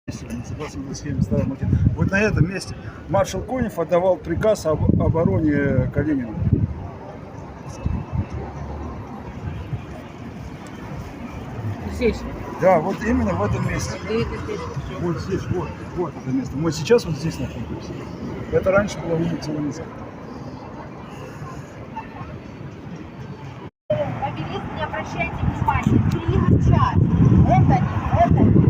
Не согласен на схеме старого мотива. Вот на этом месте маршал Конев отдавал приказ об обороне Калинина. Здесь. Да, вот именно в этом месте. Где это здесь? Вот здесь, вот это место. Мы сейчас вот здесь находимся. Это раньше была улица Ленинская. Мобилист, не обращайте внимания. Переезжать. Это не. Это не.